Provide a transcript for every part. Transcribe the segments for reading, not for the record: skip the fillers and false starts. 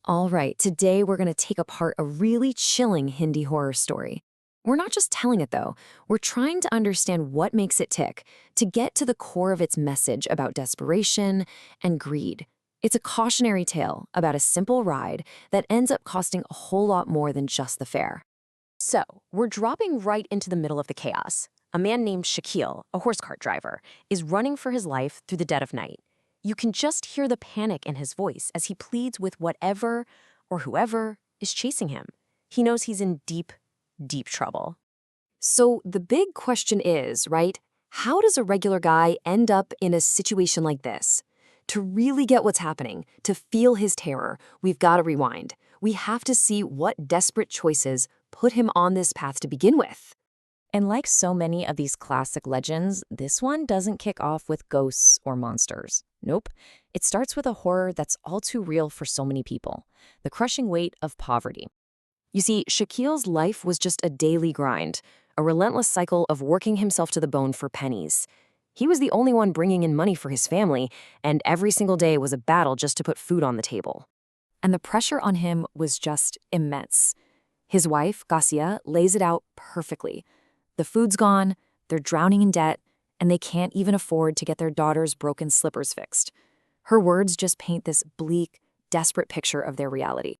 All right, today we're going to take apart a really chilling Hindi horror story. We're not just telling it, though. We're trying to understand what makes it tick, to get to the core of its message about desperation and greed. It's a cautionary tale about a simple ride that ends up costing a whole lot more than just the fare. So, we're dropping right into the middle of the chaos. A man named Shakil, a horse cart driver, is running for his life through the dead of night. You can just hear the panic in his voice as he pleads with whatever or whoever is chasing him. He knows he's in deep, deep trouble. So the big question is, right, how does a regular guy end up in a situation like this? To really get what's happening, to feel his terror, we've got to rewind. We have to see what desperate choices put him on this path to begin with. And like so many of these classic legends, this one doesn't kick off with ghosts or monsters. Nope. It starts with a horror that's all too real for so many people, the crushing weight of poverty. You see, Shakil's life was just a daily grind, a relentless cycle of working himself to the bone for pennies. He was the only one bringing in money for his family, and every single day was a battle just to put food on the table. And the pressure on him was just immense. His wife, Gasia, lays it out perfectly. The food's gone, they're drowning in debt, and they can't even afford to get their daughter's broken slippers fixed. Her words just paint this bleak, desperate picture of their reality.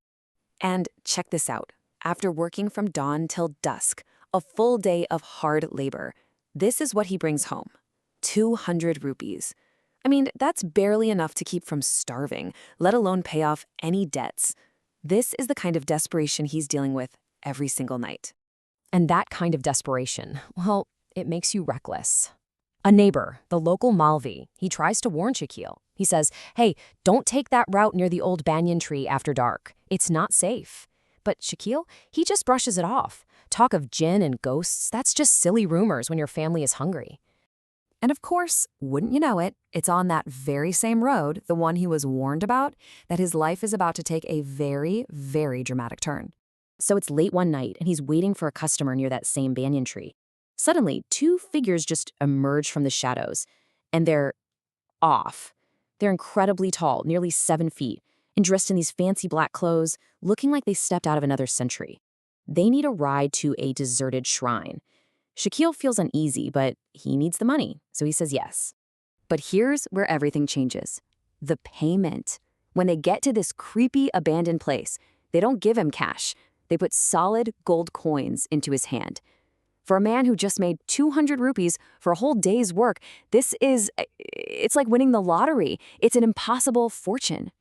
And check this out. After working from dawn till dusk, a full day of hard labor, this is what he brings home. 200 rupees. I mean, that's barely enough to keep from starving, let alone pay off any debts. This is the kind of desperation he's dealing with every single night. And that kind of desperation, well, it makes you reckless. A neighbor, the local Malvi, he tries to warn Shakil. He says, hey, don't take that route near the old banyan tree after dark. It's not safe. But Shakil, he just brushes it off. Talk of jinn and ghosts, that's just silly rumors when your family is hungry. And of course, wouldn't you know it, it's on that very same road, the one he was warned about, that his life is about to take a very, very dramatic turn. So it's late one night, and he's waiting for a customer near that same banyan tree. Suddenly, two figures just emerge from the shadows, and they're off. They're incredibly tall, nearly 7 feet, and dressed in these fancy black clothes, looking like they stepped out of another century. They need a ride to a deserted shrine. Shakil feels uneasy, but he needs the money, so he says yes. But here's where everything changes. The payment. When they get to this creepy, abandoned place, they don't give him cash. They put solid gold coins into his hand. For a man who just made 200 rupees for a whole day's work, it's like winning the lottery. It's an impossible fortune.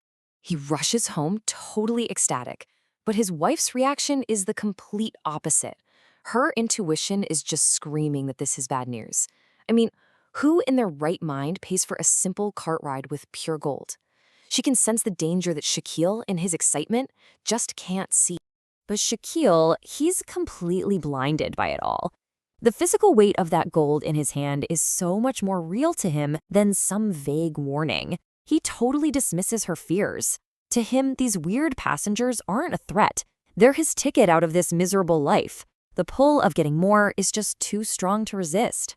He rushes home totally ecstatic, but his wife's reaction is the complete opposite. Her intuition is just screaming that this is bad news. I mean, who in their right mind pays for a simple cart ride with pure gold? She can sense the danger that Shakil, in his excitement, just can't see. But Shakil, he's completely blinded by it all. The physical weight of that gold in his hand is so much more real to him than some vague warning. He totally dismisses her fears. To him, these weird passengers aren't a threat. They're his ticket out of this miserable life. The pull of getting more is just too strong to resist.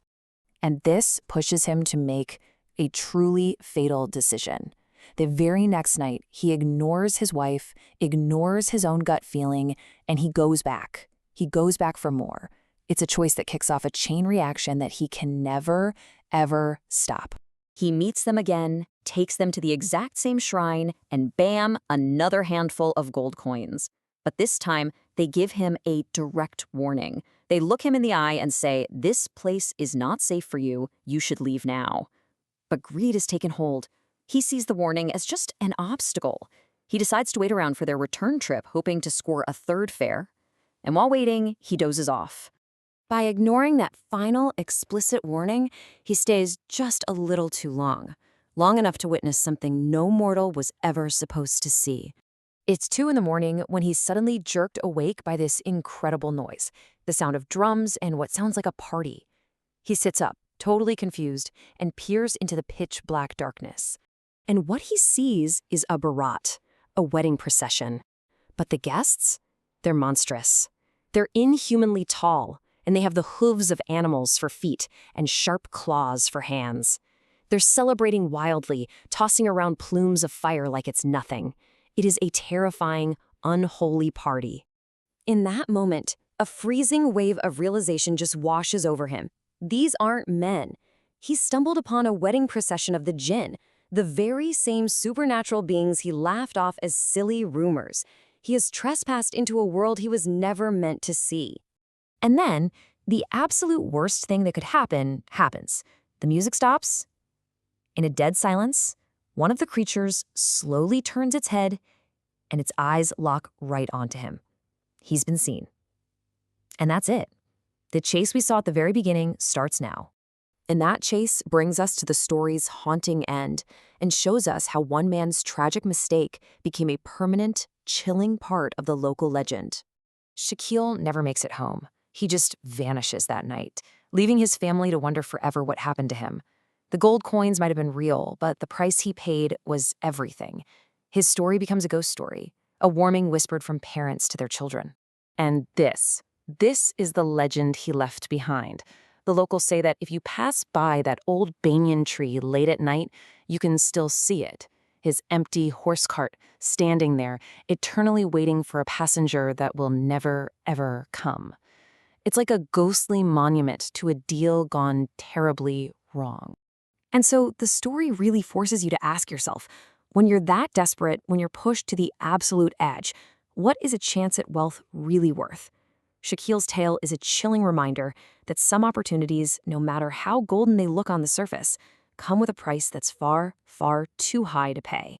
And this pushes him to make a truly fatal decision. The very next night, he ignores his wife, ignores his own gut feeling, and he goes back. He goes back for more. It's a choice that kicks off a chain reaction that he can never, ever stop. He meets them again, takes them to the exact same shrine, and bam, another handful of gold coins. But this time, they give him a direct warning. They look him in the eye and say, this place is not safe for you. You should leave now. But greed has taken hold. He sees the warning as just an obstacle. He decides to wait around for their return trip, hoping to score a third fare. And while waiting, he dozes off. By ignoring that final, explicit warning, he stays just a little too long enough to witness something no mortal was ever supposed to see. It's 2 a.m. when he's suddenly jerked awake by this incredible noise, the sound of drums and what sounds like a party. He sits up, totally confused, and peers into the pitch-black darkness. And what he sees is a barat, a wedding procession. But the guests? They're monstrous. They're inhumanly tall, and they have the hooves of animals for feet and sharp claws for hands. They're celebrating wildly, tossing around plumes of fire like it's nothing. It is a terrifying, unholy party. In that moment, a freezing wave of realization just washes over him. These aren't men. He stumbled upon a wedding procession of the jinn, the very same supernatural beings he laughed off as silly rumors. He has trespassed into a world he was never meant to see. And then, the absolute worst thing that could happen happens. The music stops. In a dead silence, one of the creatures slowly turns its head, and its eyes lock right onto him. He's been seen. And that's it. The chase we saw at the very beginning starts now. And that chase brings us to the story's haunting end and shows us how one man's tragic mistake became a permanent, chilling part of the local legend. Shaquille never makes it home. He just vanishes that night, leaving his family to wonder forever what happened to him. The gold coins might have been real, but the price he paid was everything. His story becomes a ghost story, a warning whispered from parents to their children. And this is the legend he left behind. The locals say that if you pass by that old banyan tree late at night, you can still see it. His empty horse cart standing there, eternally waiting for a passenger that will never, ever come. It's like a ghostly monument to a deal gone terribly wrong. And so the story really forces you to ask yourself, when you're that desperate, when you're pushed to the absolute edge, what is a chance at wealth really worth? Shaquille's tale is a chilling reminder that some opportunities, no matter how golden they look on the surface, come with a price that's far, far too high to pay.